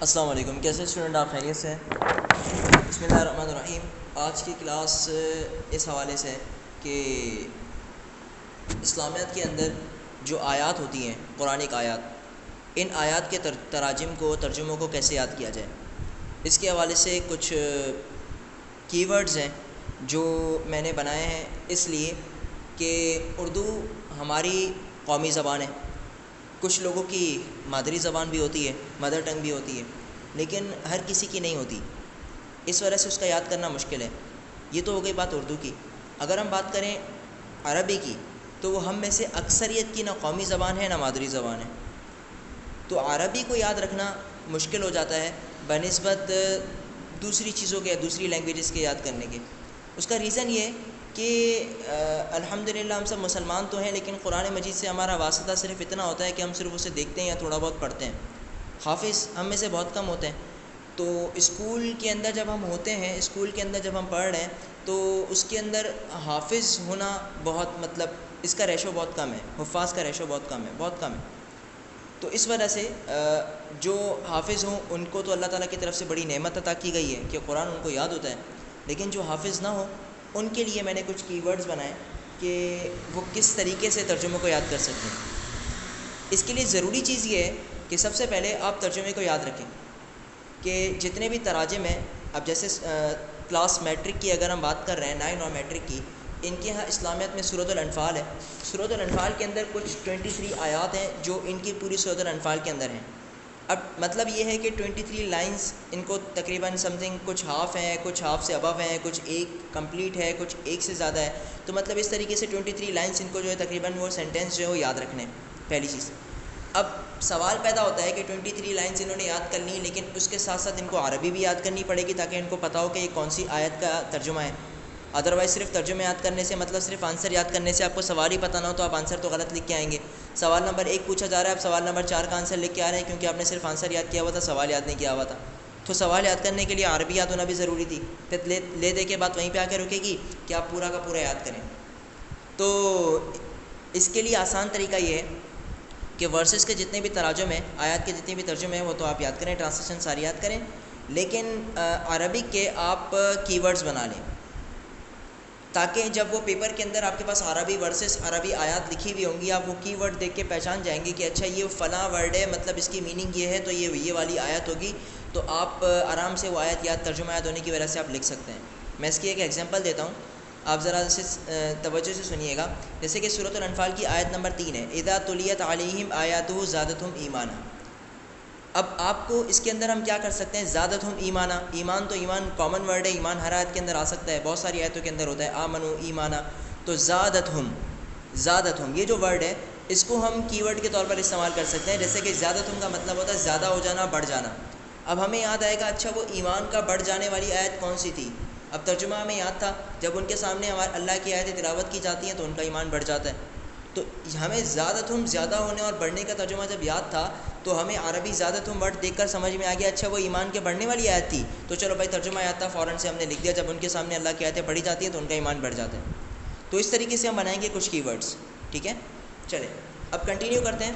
السلام علیکم. کیسے اسٹوڈنٹ آپ خیریت سے ہیں؟ بسم اللہ الرحمن الرحیم. آج کی کلاس اس حوالے سے ہے کہ اسلامیات کے اندر جو آیات ہوتی ہیں، قرآنک آیات، ان آیات کے تراجم کو، ترجموں کو کیسے یاد کیا جائے، اس کے حوالے سے کچھ کی ورڈز ہیں جو میں نے بنائے ہیں، اس لیے کہ اردو ہماری قومی زبان ہے. کچھ لوگوں کی مادری زبان بھی ہوتی ہے، مدر ٹنگ بھی ہوتی ہے، لیکن ہر کسی کی نہیں ہوتی. اس وجہ سے اس کا یاد کرنا مشکل ہے. یہ تو ہو گئی بات اردو کی. اگر ہم بات کریں عربی کی، تو وہ ہم میں سے اکثریت کی نہ قومی زبان ہے نہ مادری زبان ہے. تو عربی کو یاد رکھنا مشکل ہو جاتا ہے بنسبت دوسری چیزوں کے، دوسری لینگویجز کے یاد کرنے کے. اس کا ریزن یہ ہے کہ الحمدللہ ہم سب مسلمان تو ہیں، لیکن قرآن مجید سے ہمارا واسطہ صرف اتنا ہوتا ہے کہ ہم صرف اسے دیکھتے ہیں یا تھوڑا بہت پڑھتے ہیں. حافظ ہم میں سے بہت کم ہوتے ہیں. تو اسکول کے اندر جب ہم ہوتے ہیں، اسکول کے اندر جب ہم پڑھ رہے ہیں، تو اس کے اندر حافظ ہونا بہت اس کا ریشو بہت کم ہے، حفاظ کا ریشو بہت کم ہے. تو اس وجہ سے جو حافظ ہوں ان کو تو اللہ تعالیٰ کی طرف سے بڑی نعمت عطا کی گئی ہے کہ قرآن ان کو یاد ہوتا ہے. لیکن جو حافظ نہ ہو ان کے لیے میں نے کچھ کی ورڈز بنائے کہ وہ کس طریقے سے ترجموں کو یاد کر سکتے ہیں. اس کے لیے ضروری چیز یہ ہے کہ سب سے پہلے آپ ترجمے کو یاد رکھیں کہ جتنے بھی تراجم ہیں، اب جیسے کلاس میٹرک کی اگر ہم بات کر رہے ہیں، 9 اور میٹرک کی، ان کے ہاں اسلامیات میں سورۃ الانفال ہے. سورۃ الانفال کے اندر کچھ 23 آیات ہیں جو ان کی پوری سورۃ الانفال کے اندر ہیں. اب مطلب یہ ہے کہ 23 لائنز ان کو تقریباً سم تھنگ کچھ ہاف ہیں، کچھ ہاف سے ابو ہیں، کچھ ایک کمپلیٹ ہے، کچھ ایک سے زیادہ ہے. تو مطلب اس طریقے سے 23 لائنز ان کو جو ہے تقریباً وہ سینٹینس جو ہے وہ یاد رکھنے ہیں. پہلی چیز. اب سوال پیدا ہوتا ہے کہ 23 لائنز انہوں نے یاد کرنی ہے، لیکن اس کے ساتھ ساتھ ان کو عربی بھی یاد کرنی پڑے گی تاکہ ان کو پتہ ہو کہ یہ کون سی آیت کا ترجمہ ہے. ادروائز صرف ترجمہ یاد کرنے سے، مطلب صرف آنسر یاد کرنے سے آپ کو سوال ہی پتہ نہ ہو تو آپ آنسر تو غلط لکھ کے آئیں گے. سوال نمبر 1 پوچھا جا رہا ہے، آپ سوال نمبر 4 کا آنسر لکھ کے آ رہے ہیں کیونکہ آپ نے صرف آنسر یاد کیا ہوا تھا، سوال یاد نہیں کیا ہوا تھا. تو سوال یاد کرنے کے لیے عربی یاد ہونا بھی ضروری تھی. پھر لے دے کے بعد وہیں پہ آ کے رکے گی کہ آپ پورا کا پورا یاد کریں. تو اس کے لیے آسان طریقہ یہ ہے کہ ورسز کے جتنے بھی تراجم ہیں، آیات کے جتنے بھی ترجمے ہیں، وہ تو آپ یاد کریں، ٹرانسلیشن ساری یاد کریں، لیکن عربک کے آپ کی ورڈز بنا لیں تاکہ جب وہ پیپر کے اندر آپ کے پاس عربی ورسز، عربی آیات لکھی ہوئی ہوں گی، آپ وہ کی ورڈ دیکھ کے پہچان جائیں گے کہ اچھا یہ فلاں ورڈ ہے، مطلب اس کی میننگ یہ ہے، تو یہ والی آیت ہوگی. تو آپ آرام سے وہ آیت یاد، ترجمہ یاد ہونے کی وجہ سے آپ لکھ سکتے ہیں. میں اس کی ایک ایگزامپل دیتا ہوں، آپ ذرا سے توجہ سے سنیے گا. جیسے کہ سورۃ الانفال کی آیت نمبر 3 ہے، اذا تلیت علیہم آیاتہ زادتہم ایمانا. اب آپ کو اس کے اندر ہم کیا کر سکتے ہیں؟ زادتہم ایمانا. ایمان تو ایمان کامن ورڈ ہے، ایمان ہر آیت کے اندر آ سکتا ہے، بہت ساری آیتوں کے اندر ہوتا ہے آمنو ایمانا. تو زادتہم یہ جو ورڈ ہے اس کو ہم کی ورڈ کے طور پر استعمال کر سکتے ہیں. جیسے کہ زادتہم کا مطلب ہوتا ہے زیادہ ہو جانا، بڑھ جانا. اب ہمیں یاد آئے گا اچھا وہ ایمان کا بڑھ جانے والی آیت کون سی تھی. اب ترجمہ ہمیں یاد تھا، جب ان کے سامنے اللہ کی آیتیں تلاوت کی جاتی ہیں تو ان کا ایمان بڑھ جاتا ہے. تو ہمیں زیادتہم زیادہ ہونے اور بڑھنے کا ترجمہ جب یاد تھا تو ہمیں عربی زیادتہم ورڈ دیکھ کر سمجھ میں آ گیا اچھا وہ ایمان کے بڑھنے والی آیت تھی. تو چلو بھائی ترجمہ یاد تھا، فوراً سے ہم نے لکھ دیا. جب ان کے سامنے اللہ کی آیتیں پڑھی جاتی ہیں تو ان کا ایمان بڑھ جاتا ہے. تو اس طریقے سے ہم بنائیں گے کچھ کی ورڈز. ٹھیک ہے، چلیں اب کنٹینیو کرتے ہیں.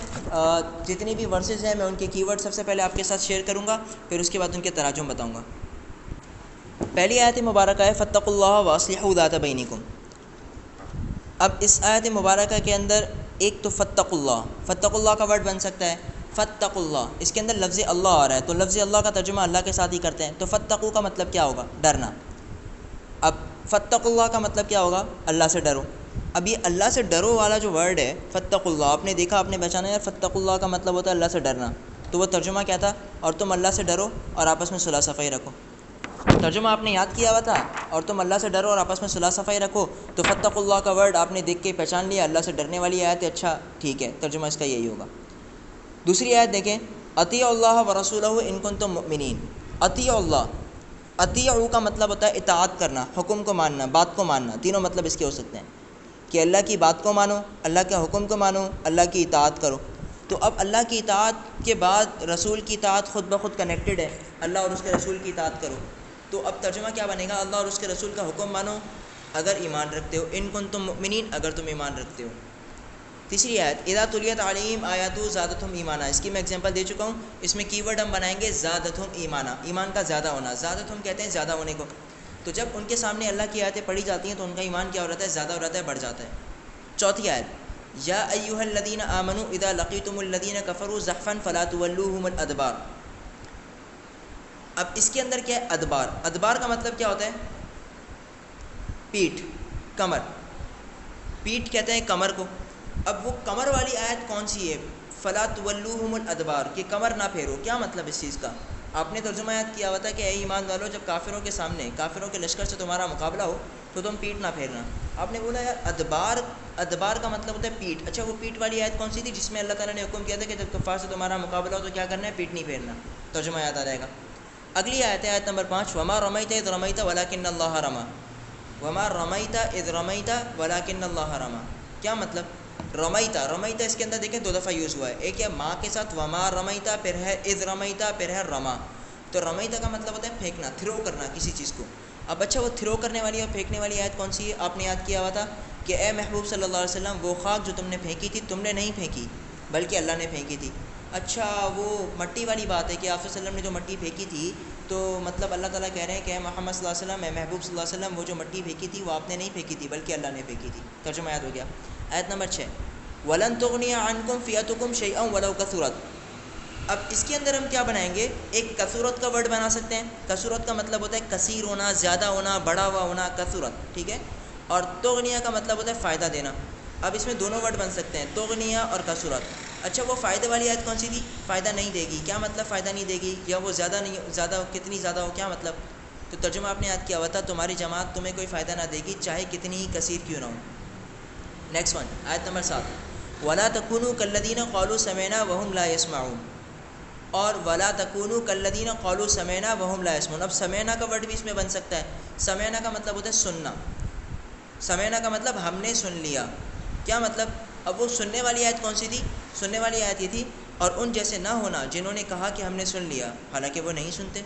جتنی بھی ورسز ہیں میں ان کے کی ورڈ سب سے پہلے آپ کے ساتھ شیئر کروں گا، پھر اس کے بعد ان کے تراجم بتاؤں گا. پہلی آیت مبارکہ ہے فاتقوا اللہ واصلحوا ذات بینکم. اب اس آیت مبارکہ کے اندر ایک تو فتقوا اللہ کا ورڈ بن سکتا ہے، فتقوا اللہ، اس کے اندر لفظ اللہ آ رہا ہے تو لفظ اللہ کا ترجمہ اللہ کے ساتھ ہی کرتے ہیں. تو فتقوا کا مطلب کیا ہوگا؟ ڈرنا. اب فتقوا اللہ کا مطلب کیا ہوگا؟ اللہ سے ڈرو. اب یہ اللہ سے ڈرو والا جو ورڈ ہے فتقوا اللہ، آپ نے دیکھا، آپ نے پہچانا یار فتقوا اللہ کا مطلب ہوتا ہے اللہ سے ڈرنا. تو وہ ترجمہ کیا تھا؟ اور تم اللہ سے ڈرو اور آپس میں صلح صفائی رکھو. ترجمہ آپ نے یاد کیا ہوا تھا، اور تم اللہ سے ڈرو اور آپس میں صلح صفائی رکھو. تو فتقوا اللہ کا ورڈ آپ نے دیکھ کے پہچان لیا، اللہ سے ڈرنے والی آیت ہے. اچھا ٹھیک ہے، ترجمہ اس کا یہی ہوگا. دوسری آیت دیکھیں، اطیعوا اللہ ورسولہ ان کنتم مؤمنین. اطیعوا اللہ، اطیعوا کا مطلب ہوتا ہے اطاعت کرنا، حکم کو ماننا، بات کو ماننا. تینوں مطلب اس کے ہو سکتے ہیں کہ اللہ کی بات کو مانو، اللہ کے حکم کو مانو، اللہ کی اطاعت کرو. تو اب اللہ کی اطاعت کے بعد رسول کی اطاعت خود بخود کنیکٹڈ ہے، اللہ اور اس کے رسول کی اطاعت کرو. تو اب ترجمہ کیا بنے گا؟ اللہ اور اس کے رسول کا حکم مانو اگر ایمان رکھتے ہو، ان کنتم مؤمنین اگر تم ایمان رکھتے ہو. تیسری آیت اذا تلیت علیہم آیات زادتہم ایمانا، اس کی میں اگزامپل دے چکا ہوں. اس میں کی ورڈ ہم بنائیں گے زادتہم ایمانا، ایمان کا زیادہ ہونا. زادتہم کہتے ہیں زیادہ ہونے کو. تو جب ان کے سامنے اللہ کی آیتیں پڑھی جاتی ہیں تو ان کا ایمان کیا ہو جاتا ہے؟ زیادہ ہو جاتا ہے، بڑھ جاتا ہے. چوتھی آیت یا ایھا الذین آمنوا اذا لقیتم الذین کفروا زحفا فلا تولوہم الادبار. اب اس کے اندر کیا ہے؟ ادبار. ادبار کا مطلب کیا ہوتا ہے؟ پیٹھ، کمر. پیٹھ کہتے ہیں کمر کو. اب وہ کمر والی آیت کون سی ہے؟ فلا تولوہم الادبار، کہ کمر نہ پھیرو. کیا مطلب اس چیز کا؟ آپ نے ترجمہ یاد کیا ہوا تھا کہ اے ایمان والو، جب کافروں کے سامنے، کافروں کے لشکر سے تمہارا مقابلہ ہو تو تم پیٹھ نہ پھیرنا. آپ نے بولا یار ادبار، ادبار کا مطلب ہوتا ہے پیٹھ. اچھا وہ پیٹھ والی آیت کون سی تھی جس میں اللہ تعالیٰ نے حکم کیا تھا کہ جب کفار سے تمہارا مقابلہ ہو تو کیا کرنا ہے؟ پیٹھ نہیں پھیرنا. ترجمہ یاد آ جائے گا. اگلی آیت ہے آیت نمبر 5 وما رمیت اذ رمیت ولکن اللہ رمی. وما رمیت اذ رمیت ولکن اللہ رمی. کیا مطلب؟ رمیتا، رمیتا اس کے اندر دیکھیں دو دفعہ یوز ہوا ہے. ایک ہے ماں کے ساتھ وما رمیتا، پھر ہے اذ رمیتا، پھر ہے رما. تو رمیتا کا مطلب ہوتا ہے پھینکنا، تھرو کرنا کسی چیز کو. اب اچھا وہ تھرو کرنے والی اور پھینکنے والی آیت کون سی ہے؟ آپ نے یاد کیا ہوا تھا کہ اے محبوب صلی اللہ علیہ وسلم، وہ خاک جو تم نے پھینکی تھی تم نے نہیں پھینکی بلکہ اللہ نے پھینکی تھی. اچھا وہ مٹی والی بات ہے کہ آپ صلی اللہ علیہ وسلم نے جو مٹی پھینکی تھی تو مطلب اللہ تعالیٰ کہہ رہے ہیں کہ اے محمد صلی اللہ علیہ وسلم، اے محبوب صلی اللہ علیہ وسلم، وہ جو مٹی پھینکی تھی وہ آپ نے نہیں پھینکی تھی بلکہ اللہ نے پھینکی تھی. ترجمہ یاد ہو گیا. آیت نمبر 6 وَلَن تُغْنِيَ عَنْكُمْ فِئَتُكُمْ شَيْئًا وَلَوْ كَثُرَتْ. اب اس کے اندر ہم کیا بنائیں گے؟ ایک کثرت کا ورڈ بنا سکتے ہیں. کثرت کا مطلب ہوتا ہے کثیر ہونا، زیادہ ہونا، بڑا ہوا ہونا، کثرت. ٹھیک ہے. اور تغنیہ کا مطلب ہوتا ہے فائدہ دینا. اب اس میں دونوں ورڈ بن سکتے ہیں، تغنیہ اور کثرت. اچھا وہ فائدے والی آیت کون سی تھی؟ فائدہ نہیں دے گی. کیا مطلب فائدہ نہیں دے گی؟ یا وہ زیادہ نہیں، زیادہ کتنی زیادہ ہو، کیا مطلب؟ تو ترجمہ آپ نے یاد کیا ہوا تھا تمہاری جماعت تمہیں کوئی فائدہ نہ دے گی چاہے کتنی ہی کثیر کیوں نہ ہو. نیکسٹ ون آیت نمبر 7 وَلَا تَكُونُوا كَالَّذِينَ قَالُوا سَمِعْنَا وَهُمْ لَا يَسْمَعُونَ. اور وَلَا تَكُونُوا كَالَّذِينَ قَالُوا سَمِعْنَا وَهُمْ لَا يَسْمَعُونَ. اب سمعنا کا ورڈ بھی اس میں بن سکتا ہے. سمعنا کا مطلب ہوتا ہے سننا. سمعنا کا مطلب ہم نے سن لیا. کیا مطلب؟ اب وہ سننے والی آیت کون سی تھی؟ سننے والی آیت یہ تھی اور ان جیسے نہ ہونا جنہوں نے کہا کہ ہم نے سن لیا حالانکہ وہ نہیں سنتے.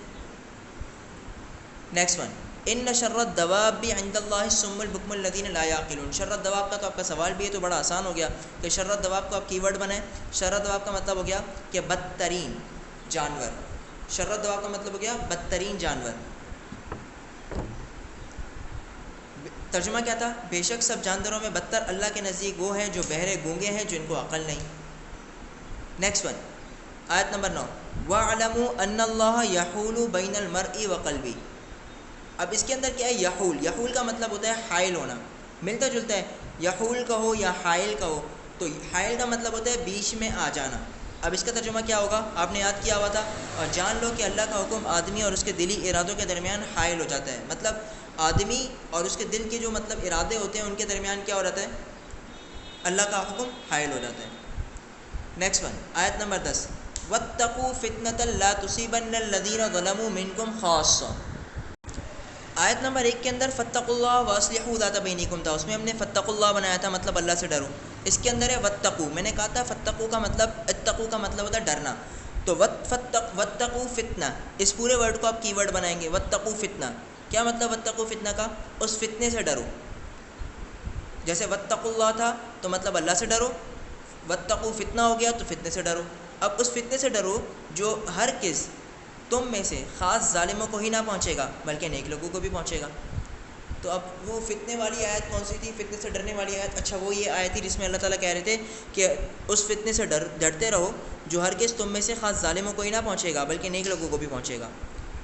نیکسٹ ون ان شر الدواب عند اللہ الصم البکم الذین لا یعقلون. شر الدواب کا تو آپ کا سوال بھی ہے تو بڑا آسان ہو گیا کہ شر الدواب کو آپ کی ورڈ بنائیں. شر الدواب کا مطلب ہو گیا کہ بدترین جانور. شر الدواب کا مطلب ہو گیا بدترین جانور. ترجمہ کیا تھا؟ بے شک سب جانوروں میں بدتر اللہ کے نزدیک وہ ہیں جو بہرے گونگے ہیں، جن کو عقل نہیں. نیکسٹ ون آیت نمبر 9 وَاعْلَمُوا أَنَّ اللَّهَ يَحُولُ بَيْنَ الْمَرْءِ وَقَلْبِهِ. اب اس کے اندر کیا ہے؟ یحول. یحول کا مطلب ہوتا ہے حائل ہونا، ملتا جلتا ہے. یحول کہو یا حائل کہو تو حائل کا مطلب ہوتا ہے بیچ میں آ جانا. اب اس کا ترجمہ کیا ہوگا؟ آپ نے یاد کیا ہوا تھا. اور جان لو کہ اللہ کا حکم آدمی اور اس کے دلی ارادوں کے درمیان حائل ہو جاتا ہے. مطلب آدمی اور اس کے دل کے جو مطلب ارادے ہوتے ہیں ان کے درمیان کیا ہو جاتا ہے؟ اللہ کا حکم حائل ہو جاتا ہے. نیکسٹ ون آیت نمبر 10 وَاتَّقُوا فِتْنَةً لَا تُصِيبَنَّ الَّذِينَ ظَلَمُوا مِنْكُمْ خَاصَّةً. آیت نمبر 1 کے اندر فَاتَّقُوا اللَّهَ وَأَصْلِحُوا ذَاتَ بَيْنِكُمْ تھا. اس میں ہم نے فَاتَّقُوا اللَّهَ بنایا تھا، مطلب اللہ سے ڈرو. اس کے اندر ہے وَاتَّقُوا. میں نے کہا تھا فَاتَّقُوا کا مطلب، اتقوا کا مطلب ہوتا ہے ڈرنا. تو وَاتَّقُوا فتنہ، اس پورے ورڈ کو آپ کی ورڈ بنائیں گے وَاتَّقُوا فتنہ. کیا مطلب وَاتَّقُوا فتنہ کا؟ اس فتنے سے ڈرو. جیسے وَاتَّقُوا اللَّهَ تھا تو مطلب اللہ سے ڈرو. وَاتَّقُوا فتنہ ہو گیا تو فتنے سے ڈرو. اب اس فتنے سے ڈرو جو ہر کس تم میں سے خاص ظالموں کو ہی نہ پہنچے گا بلکہ نیک لوگوں کو بھی پہنچے گا. تو اب وہ فتنے والی آیت کون سی تھی؟ فتنے سے ڈرنے والی آیت. اچھا وہ یہ آیت تھی جس میں اللہ تعالیٰ کہہ رہے تھے کہ اس فتنے سے ڈرتے رہو جو ہر کس تم میں سے خاص ظالموں کو ہی نہ پہنچے گا بلکہ نیک لوگوں کو بھی پہنچے گا.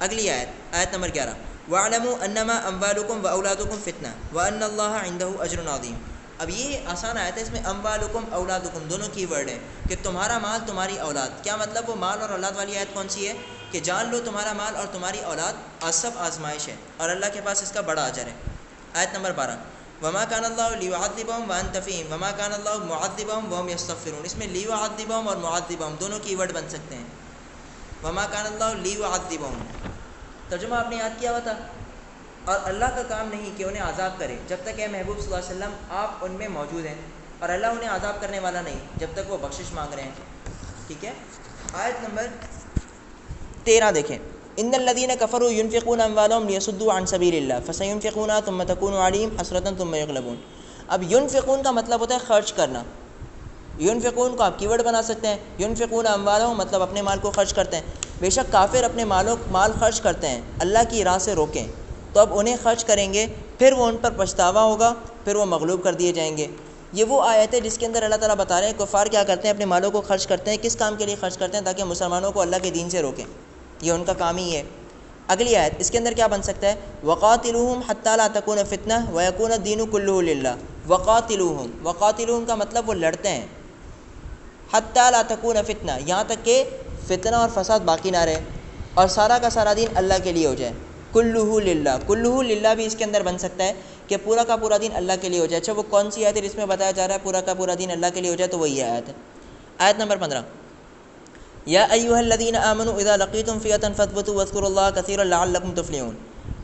اگلی آیت آیت نمبر 11 وَاعْلَمُوا أَنَّمَا أَمْوَالُكُمْ وَأَوْلَادُكُمْ فِتْنَةٌ وَأَنَّ اللَّهَ عِنْدَهُ أَجْرٌ عَظِيمٌ. اب یہ آسان آیت ہے. اس میں اموالکم اولادکم دونوں کی ورڈ ہیں کہ تمہارا مال تمہاری اولاد. کیا مطلب؟ وہ مال اور اولاد والی آیت کون سی ہے؟ کہ جان لو تمہارا مال اور تمہاری اولاد سب آزمائش ہے اور اللہ کے پاس اس کا بڑا اجر ہے. آیت نمبر 12 وما كان الله ليعذبهم وانت فيهم وما كان الله معذبهم وهم يستغفرون. اس میں ليعذبهم اور معذبهم دونوں کی ورڈ بن سکتے ہیں. وما كان الله ليعذبهم ترجمہ آپ نے یاد کیا ہوا تھا. اور اللہ کا کام نہیں کہ انہیں عذاب کرے جب تک اے محبوب صلی اللہ علیہ وسلم آپ ان میں موجود ہیں، اور اللہ انہیں عذاب کرنے والا نہیں جب تک وہ بخشش مانگ رہے ہیں. ٹھیک ہے. آیت نمبر 13 دیکھیں ان الذين كفروا ينفقون اموالهم ليصدوا عن سبيل الله فسينفقونها ثم تكون عليهم حسرة ثم يغلبون. اب ينفقون کا مطلب ہوتا ہے خرچ کرنا. ينفقون کو آپ کی ورڈ بنا سکتے ہیں. ينفقون اموالهم مطلب اپنے مال کو خرچ کرتے ہیں. بے شک کافر اپنے مال خرچ کرتے ہیں اللہ کی راہ سے روکیں تو اب انہیں خرچ کریں گے پھر وہ ان پر پچھتاوا ہوگا, پھر وہ مغلوب کر دیے جائیں گے. یہ وہ آیت ہے جس کے اندر اللہ تعالیٰ بتا رہے ہیں کفار کیا کرتے ہیں, اپنے مالوں کو خرچ کرتے ہیں. کس کام کے لیے خرچ کرتے ہیں؟ تاکہ مسلمانوں کو اللہ کے دین سے روکیں, یہ ان کا کام ہی ہے. اگلی آیت اس کے اندر کیا بن سکتا ہے؟ وقاتلوہم حتی لا تکون فتنہ ویکون الدین کلہ للہ. وقاتلوہم کا مطلب وہ لڑتے ہیں, حتی لا تکون فتنہ یہاں تک کہ فتنہ اور فساد باقی نہ رہے اور سارا کا سارا دین اللہ کے لیے ہو جائے. کلہ للہ, کلہ للہ بھی اس کے اندر بن سکتا ہے کہ پورا کا پورا دین اللہ کے لیے ہو جائے. اچھا وہ کون سی آیت ہے جس میں بتایا جا رہا ہے پورا کا پورا دین اللہ کے لیے ہو جائے؟ تو وہی آیت ہے, آیت نمبر 15. یا ایھا الذین آمنوا اذا لقیتم فئۃ فاثبتوا واذکروا اللہ کثیرا لعلکم تفلحون.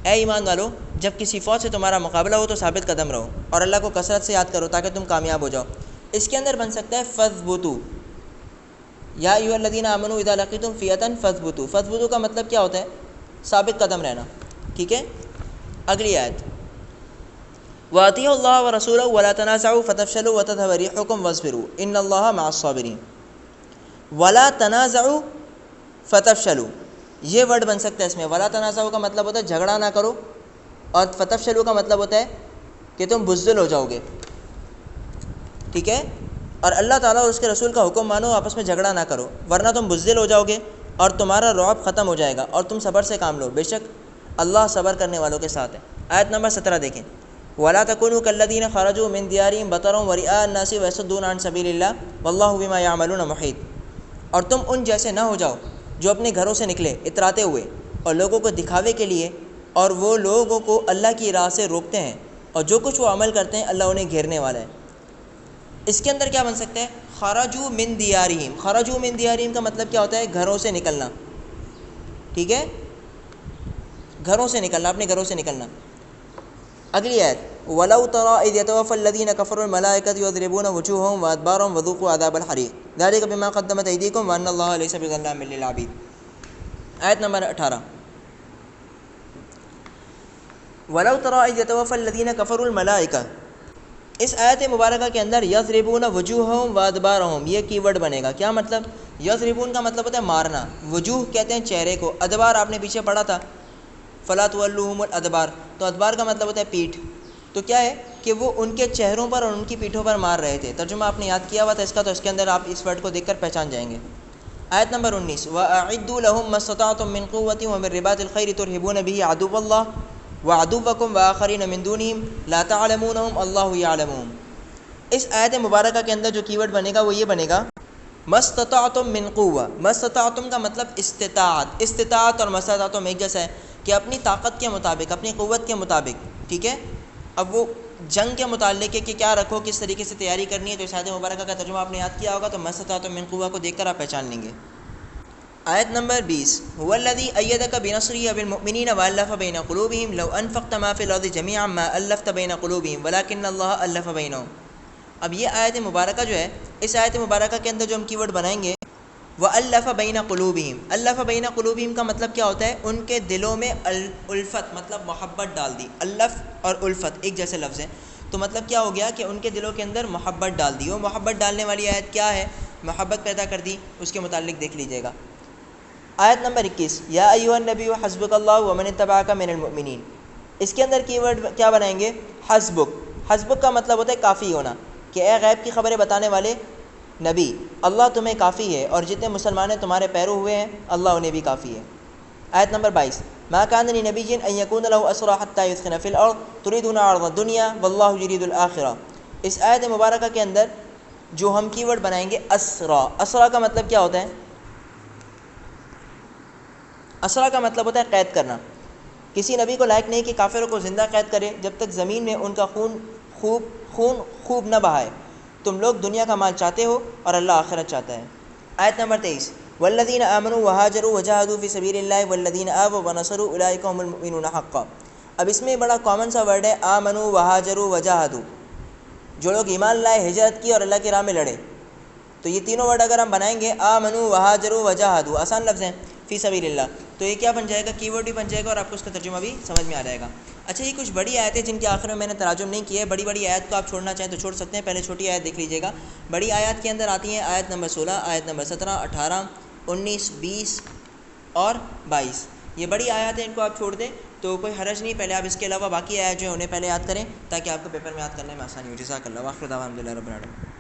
اے ایمان والو جب کسی فوج سے تمہارا مقابلہ ہو تو ثابت قدم رہو اور اللہ کو کثرت سے یاد کرو تاکہ تم کامیاب ہو جاؤ. اس کے اندر بن سکتا ہے فاثبتوا. یا ایھا الذین آمنوا اذا لقیتم فئۃ فاثبتوا. فاثبتوا کا مطلب کیا ہوتا ہے؟ ثابت قدم رہنا. ٹھیک ہے, اگلی آیت وَأَطِيعُوا اللَّهَ وَرَسُولَهُ وَلَا تَنَازَعُوا فَتَفْشَلُوا وَتَذْهَبَ رِيحُكُمْ وَاصْبِرُوا إِنَّ اللَّهَ مَعَ الصَّابِرِينَ. وَلَا تَنَازَعُوا فَتَفْشَلُوا یہ ورڈ بن سکتا ہے اس میں. وَلَا تَنَازَعُوا کا مطلب ہوتا ہے جھگڑا نہ کرو, اور فَتَفْشَلُوا کا مطلب ہوتا ہے کہ تم بزدل ہو جاؤ گے. ٹھیک ہے, اور اللہ تعالیٰ اور اس کے رسول کا حکم مانو, آپس میں جھگڑا نہ کرو ورنہ تم بزدل ہو جاؤ گے اور تمہارا رعب ختم ہو جائے گا اور تم صبر سے کام لو, بے شک اللہ صبر کرنے والوں کے ساتھ ہے. آیت نمبر 17 دیکھیں. وَلَا تَكُونُوا كَالَّذِينَ خَرَجُوا مِن دِيَارِهِمْ بَطَرًا وَرِئَاءَ النَّاسِ وَيَصُدُّونَ عَن سَبِيلِ اللَّهِ وَاللَّهُ بِمَا يَعْمَلُونَ مُحِيطٌ. اور تم ان جیسے نہ ہو جاؤ جو اپنے گھروں سے نکلے اتراتے ہوئے اور لوگوں کو دکھاوے کے لیے, اور وہ لوگوں کو اللہ کی راہ سے روکتے ہیں, اور جو کچھ وہ عمل کرتے ہیں اللہ انہیں گھیرنے والا ہے. اس کے اندر کیا بن سکتا ہے؟ خرجوا من دیارہم. خرجوا من دیارہم کا مطلب کیا ہوتا ہے؟ گھروں سے نکلنا. ٹھیک ہے, گھروں سے نکلنا, اپنے گھروں سے نکلنا. اگلی آیت وَلَوْ تَرَىٰ إِذْ يَتَوَفَّى الَّذِينَ كَفَرُوا الْمَلَائِكَةُ يَضْرِبُونَ وُجُوهَهُمْ وَأَدْبَارَهُمْ وَذُوقُوا عَذَابَ الْحَرِيقِ ذَلِكَ بِمَا قَدَّمَتْ أَيْدِيكُمْ وَأَنَّ اللَّهَ لَيْسَ بِظَلَّامٍ لِّلْعَبِيدِ. آیت نمبر 18 وَلَوْ تَرَىٰ إِذْ يَتَوَفَّى الَّذِينَ كَفَرُوا الْمَلَائِكَةُ. اس آیت مبارکہ کے اندر یضربون وجوہہم وادبارہم یہ کی ورڈ بنے گا. کیا مطلب؟ یضربون کا مطلب ہوتا ہے مارنا, وجوہ کہتے ہیں چہرے کو, ادبار آپ نے پیچھے پڑھا تھا فلا تولوہم الادبار, تو ادبار کا مطلب ہوتا ہے پیٹھ. تو کیا ہے کہ وہ ان کے چہروں پر اور ان کی پیٹھوں پر مار رہے تھے. ترجمہ آپ نے یاد کیا ہوا تھا اس کا, تو اس کے اندر آپ اس ورڈ کو دیکھ کر پہچان جائیں گے. آیت نمبر 19 وَأَعِدُّوا لَهُم مَّا اسْتَطَعْتُم مِّن قُوَّةٍ وَمِن رِّبَاطِ الْخَيْلِ تُرْهِبُونَ بِهِ عَدُوَّ اللَّهِ وَعَدُوَّكُمْ وَآخَرِينَ مِن دُونِهِمْ لَا تَعْلَمُونَهُمْ اللَّهُ يَعْلَمُهُمْ. اس آیت مبارکہ کے اندر جو کی ورڈ بنے گا وہ یہ بنے گا مَّاسْتَطَعْتُم مِّن قُوَّةٍ. مَّاسْتَطَعْتُم کا مطلب استطاعت. استطاعت اور مَّاسْتَطَعْتُم ایک جیسا ہے کہ اپنی طاقت کے مطابق, اپنی قوت کے مطابق. ٹھیک ہے, اب وہ جنگ کے متعلق ہے کہ کیا رکھو, کس طریقے سے تیاری کرنی ہے. تو اس آیت مبارکہ کا ترجمہ آپ نے یاد کیا ہوگا, تو مَّاسْتَطَعْتُم مِّن قُوَّةٍ کو دیکھ کر آپ پہچان لیں گے. آیت نمبر 20 هو الذي أيدك بنصره بالمؤمنين وألف بين قلوبهم لو أنفقت ما في الأرض جميعا ما ألفت بين قلوبهم ولكن الله ألف بينهم. اب یہ آیت مبارکہ جو ہے, اس آیت مبارکہ کے اندر جو ہم کی ورڈ بنائیں گے وَأَلَّفَ بَيْنَ قُلُوبِهِمْ. الف بین قلوبہم کا مطلب کیا ہوتا ہے؟ ان کے دلوں میں الفت مطلب محبت ڈال دی. الف اور الفت ایک جیسے لفظ ہیں, تو مطلب کیا ہو گیا کہ ان کے دلوں کے اندر محبت ڈال دی. وہ محبت ڈالنے والی آیت کیا ہے؟ محبت پیدا کر دی, اس کے متعلق دیکھ لیجئے گا. آیت نمبر 21 یا ایھا النبی حسبک اللہ ومن اتبعک من المؤمنین. اس کے اندر کی ورڈ کیا بنائیں گے؟ حسبک. حسبک کا مطلب ہوتا ہے کافی ہونا, کہ اے غیب کی خبریں بتانے والے نبی, اللہ تمہیں کافی ہے, اور جتنے مسلمان تمہارے پیرو ہوئے ہیں اللہ انہیں بھی کافی ہے. آیت نمبر 22 ما کان لنبی ان یکون له اسری حتی یثخن فی الارض تريدون عرض الدنیا واللہ یرید الآخرہ. اس آیت مبارکہ کے اندر جو ہم کی ورڈ بنائیں گے اسرا. اسرا کا مطلب کیا ہوتا ہے؟ اسرا کا مطلب ہوتا ہے قید کرنا. کسی نبی کو لائق نہیں کہ کافروں کو زندہ قید کرے جب تک زمین میں ان کا خون خوب نہ بہائے. تم لوگ دنیا کا مال چاہتے ہو اور اللہ آخرت چاہتا ہے. آیت نمبر 23 والذین آمنوا وہاجروا وجاہدوا فی سبیل اللہ والذین آووا ونصروا اولئک هم المؤمنون حقا. اب اس میں بڑا کامن سا ورڈ ہے آمنوا وہاجروا وجاہدوا. جو لوگ ایمان لائے, ہجرت کی اور اللہ کی راہ میں لڑے. تو یہ تینوں ورڈ اگر ہم بنائیں گے آمنوا وہاجروا وجاہدوا, آسان لفظ ہیں, فی سبیل اللہ، تو یہ کیا بن جائے گا، کی ورڈ بھی بن جائے گا اور آپ کو اس کا ترجمہ بھی سمجھ میں آ جائے گا۔ اچھا یہ کچھ بڑی آیتیں جن کے آخر میں نے تراجم نہیں کیے، بڑی بڑی آیت کو آپ چھوڑنا چاہیں تو چھوڑ سکتے ہیں، پہلے چھوٹی آیت دیکھ لیجیے گا۔ بڑی آیات کے اندر آتی ہیں آیت نمبر 16، آیت نمبر 17، 18، 19، 20 اور 22۔ یہ بڑی آیات ہیں، ان کو آپ چھوڑ دیں تو کوئی حرج نہیں، پہلے آپ اس کے علاوہ باقی آیات جو ہیں انہیں پہلے یاد کریں تاکہ آپ کو پیپر میں یاد کرنے میں آسانی ہو۔ جزاک اللہ، وآخر دعوانا الحمد للہ رب العالمین۔